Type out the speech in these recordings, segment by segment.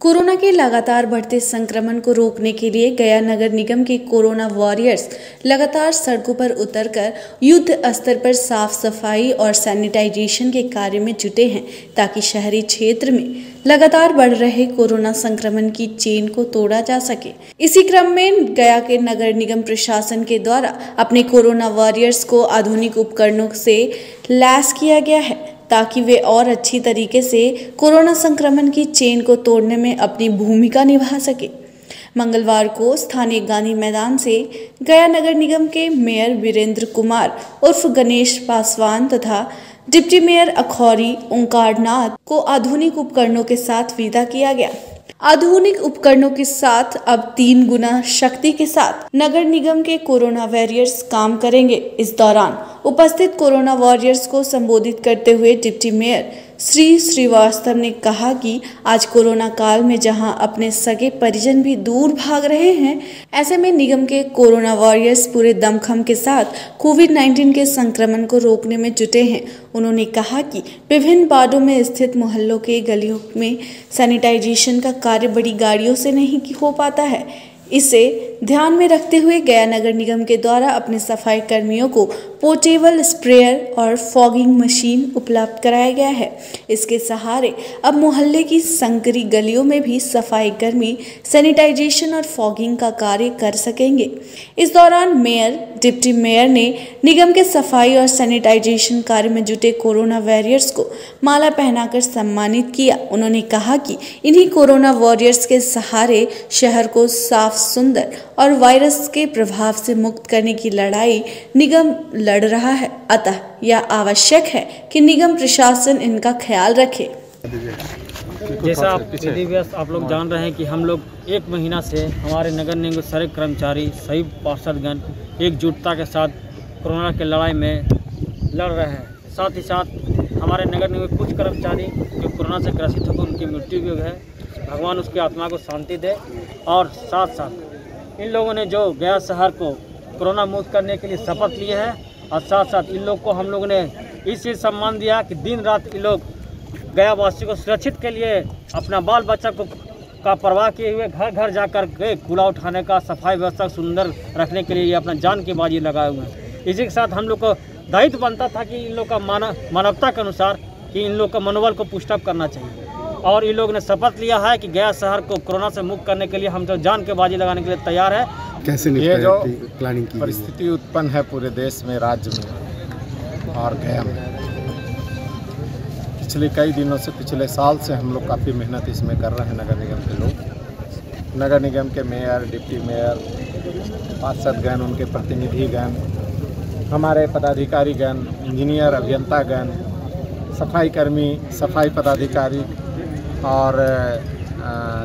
Corona के लगातार बढ़ते संक्रमण को रोकने के लिए गया नगर निगम के कोरोना वॉरियर्स लगातार सड़कों पर उतरकर युद्ध स्तर पर साफ सफाई और सैनिटाइजेशन के कार्य में जुटे हैं ताकि शहरी क्षेत्र में लगातार बढ़ रहे कोरोना संक्रमण की चेन को तोड़ा जा सके। इसी क्रम में गया के नगर निगम प्रशासन के द्वारा अपने कोरोना वॉरियर्स को आधुनिक उपकरणों से लैस किया गया है ताकि वे और अच्छी तरीके से कोरोना संक्रमण की चेन को तोड़ने में अपनी भूमिका निभा सके। मंगलवार को स्थानीय गांधी मैदान से गया नगर निगम के मेयर वीरेंद्र कुमार उर्फ गणेश पासवान तथा डिप्टी मेयर अखौरी ओंकारनाथ को आधुनिक उपकरणों के साथ विदा किया गया। आधुनिक उपकरणों के साथ अब 3 गुना शक्ति के साथ नगर निगम के कोरोना वॉरियर्स काम करेंगे। इस दौरान उपस्थित कोरोना वॉरियर्स को संबोधित करते हुए डिप्टी मेयर श्री श्रीवास्तव ने कहा कि आज कोरोना काल में जहां अपने सगे परिजन भी दूर भाग रहे हैं, ऐसे में निगम के कोरोना वॉरियर्स पूरे दमखम के साथ कोविड-19 के संक्रमण को रोकने में जुटे हैं। उन्होंने कहा कि विभिन्न वार्डों में स्थित मोहल्लों के गलियों में सैनिटाइजेशन का कार्य बड़ी गाड़ियों से नहीं हो पाता है। इसे ध्यान में रखते हुए गया नगर निगम के द्वारा अपने सफाई कर्मियों को पोर्टेबल स्प्रेयर और फॉगिंग मशीन उपलब्ध कराया गया है। इसके सहारे अब मोहल्ले की संकरी गलियों में भी सफाई कर्मी सैनिटाइजेशन और फॉगिंग का कार्य कर सकेंगे। इस दौरान मेयर डिप्टी मेयर ने निगम के सफाई और सैनिटाइजेशन कार्य में जुटे कोरोना वॉरियर्स को माला पहनाकर सम्मानित किया। उन्होंने कहा कि इन्हीं कोरोना वॉरियर्स के सहारे शहर को साफ, सुंदर और वायरस के प्रभाव से मुक्त करने की लड़ाई निगम लड़ रहा है। अतः यह आवश्यक है कि निगम प्रशासन इनका ख्याल रखे। जैसा आप लोग जान रहे हैं कि हम लोग 1 महीना से हमारे नगर निगम के सारे कर्मचारी, सभी पार्षदगण एकजुटता के साथ कोरोना की लड़ाई में लड़ रहे हैं। साथ ही साथ हमारे नगर निगम के कुछ कर्मचारी जो कोरोना से ग्रसित होकर उनकी मृत्यु भी है, भगवान उसकी आत्मा को शांति दे। और साथ साथ इन लोगों ने जो गया शहर को कोरोना मुक्त करने के लिए शपथ लिए है, और साथ साथ इन लोग को हम लोगों ने इस चीज़ सम्मान दिया कि दिन रात इन लोग गया वासी को सुरक्षित के लिए अपना बाल बच्चा को का परवाह किए हुए घर घर जाकर के कूड़ा उठाने का, सफाई व्यवस्था सुंदर रखने के लिए ये अपना जान की बाजी लगाए हुए हैं। इसी के साथ हम लोग को दायित्व बनता था कि इन लोग का मानवता के अनुसार कि इन लोग का मनोबल को पुष्ट अप करना चाहिए। और इन लोगों ने शपथ लिया है कि गया शहर को कोरोना से मुक्त करने के लिए हम तो जान के बाजी लगाने के लिए तैयार है। कैसे ये जो प्लानिंग की परिस्थिति उत्पन्न है पूरे देश में, राज्य में और गया में, पिछले कई दिनों से, पिछले साल से हम लोग काफ़ी मेहनत इसमें कर रहे हैं। नगर निगम के लोग, नगर निगम के मेयर, डिप्टी मेयर, पार्षदगण, उनके प्रतिनिधिगण, हमारे पदाधिकारीगण, इंजीनियर, अभियंतागण, सफाई कर्मी, सफाई पदाधिकारी और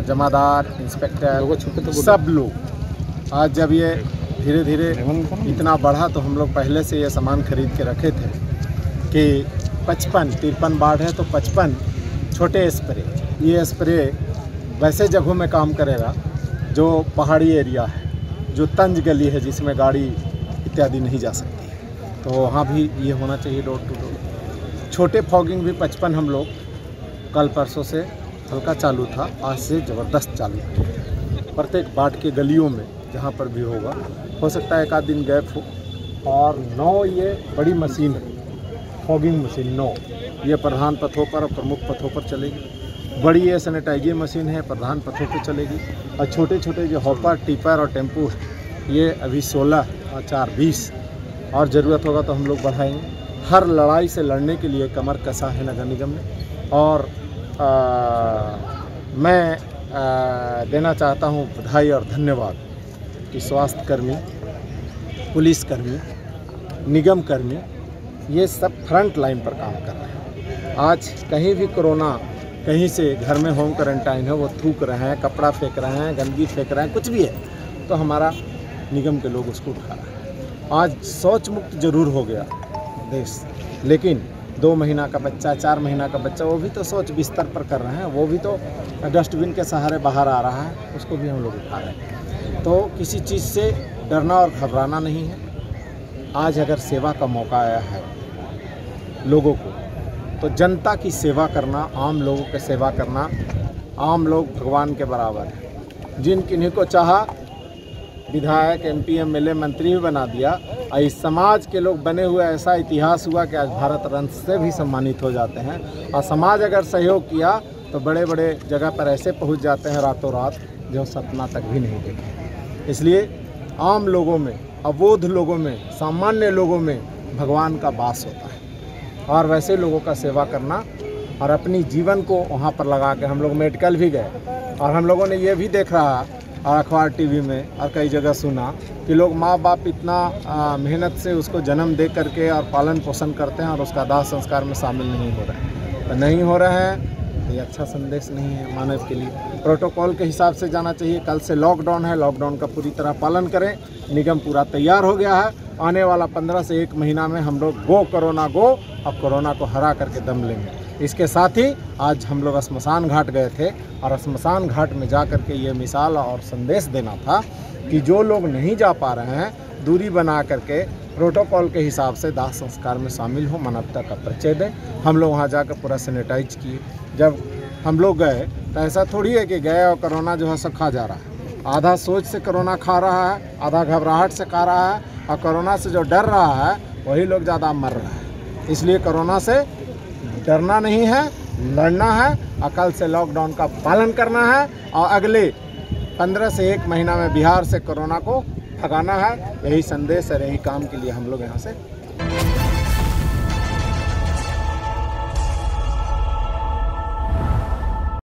जमादार, इंस्पेक्टर, सब लोग आज जब ये धीरे धीरे इतना बढ़ा तो हम लोग पहले से ये सामान खरीद के रखे थे कि 53 वार्ड है तो 55 छोटे स्प्रे, ये स्प्रे वैसे जगहों में काम करेगा जो पहाड़ी एरिया है, जो तंज गली है जिसमें गाड़ी इत्यादि नहीं जा सकती, तो वहाँ भी ये होना चाहिए डोर टू डोर। छोटे फॉगिंग भी 55 हम लोग कल परसों से हल्का चालू था, आज से ज़बरदस्त चालू है। प्रत्येक वार्ड के गलियों में जहाँ पर भी होगा, हो सकता है 1 आध दिन गैप हो। और 9 ये बड़ी मशीन है, फॉगिंग मशीन 9 ये प्रधान पथों पर और प्रमुख पथों पर चलेगी। बड़ी ये सैनिटाइजिंग मशीन है, प्रधान पथों पर चलेगी। और छोटे छोटे जो हॉपर, टिपर और टेम्पू ये अभी 16 और 4 20, और ज़रूरत होगा तो हम लोग बढ़ाएंगे। हर लड़ाई से लड़ने के लिए कमर कसा है नगर निगम ने। और मैं देना चाहता हूँ बधाई और धन्यवाद कि स्वास्थ्य कर्मी, पुलिसकर्मी, निगम कर्मी, ये सब फ्रंट लाइन पर काम कर रहे हैं। आज कहीं भी कोरोना, कहीं से घर में होम क्वारंटाइन है, वो थूक रहे हैं, कपड़ा फेंक रहे हैं, गंदगी फेंक रहे हैं, कुछ भी है तो हमारा निगम के लोग उसको उठा रहे हैं। आज शौच मुक्त जरूर हो गया देश, लेकिन 2 महीना का बच्चा, 4 महीना का बच्चा, वो भी तो शौच बिस्तर पर कर रहे हैं, वो भी तो डस्टबिन के सहारे बाहर आ रहा है, उसको भी हम लोग उठा रहे हैं। तो किसी चीज़ से डरना और घबराना नहीं है। आज अगर सेवा का मौका आया है लोगों को, तो जनता की सेवा करना, आम लोगों की सेवा करना आम लोग भगवान के बराबर हैं। जिन किन्हीं को चाहा विधायक, MP, MLA, मंत्री भी बना दिया, और इस समाज के लोग बने हुए ऐसा इतिहास हुआ कि आज भारत रत्न से भी सम्मानित हो जाते हैं। और समाज अगर सहयोग किया तो बड़े बड़े जगह पर ऐसे पहुंच जाते हैं रातों रात जो सपना तक भी नहीं देखे। इसलिए आम लोगों में, अबोध लोगों में, सामान्य लोगों में भगवान का वास होता है। और वैसे लोगों का सेवा करना और अपनी जीवन को वहाँ पर लगा के हम लोग मेडिकल भी गए, और हम लोगों ने ये भी देख रहा और अखबार, TV में और कई जगह सुना कि लोग माँ बाप इतना मेहनत से उसको जन्म दे करके और पालन पोषण करते हैं और उसका दाह संस्कार में शामिल नहीं हो रहे हैं। तो नहीं हो रहे हैं, ये अच्छा संदेश नहीं है मानव के लिए। प्रोटोकॉल के हिसाब से जाना चाहिए। कल से लॉकडाउन है, लॉकडाउन का पूरी तरह पालन करें। निगम पूरा तैयार हो गया है। आने वाला 15 से 1 महीना में हम लोग गो कोरोना गो, और कोरोना को हरा करके दम लेंगे। इसके साथ ही आज हम लोग श्मशान घाट गए थे, और श्मशान घाट में जा कर के ये मिसाल और संदेश देना था कि जो लोग नहीं जा पा रहे हैं, दूरी बना करके प्रोटोकॉल के हिसाब से दाह संस्कार में शामिल हो, मानवता का परिचय दें। हम लोग वहाँ जाकर पूरा सैनिटाइज किए। जब हम लोग गए तो ऐसा थोड़ी है कि गए और कोरोना जो है सब खा जा रहा है। आधा सोच से कोरोना खा रहा है, आधा घबराहट से खा रहा है, और कोरोना से जो डर रहा है वही लोग ज़्यादा मर रहा है। इसलिए कोरोना से डरना नहीं है, लड़ना है, और कल से लॉकडाउन का पालन करना है, और अगले 15 से 1 महीना में बिहार से कोरोना को भगाना है। यही संदेश और यही काम के लिए हम लोग यहाँ से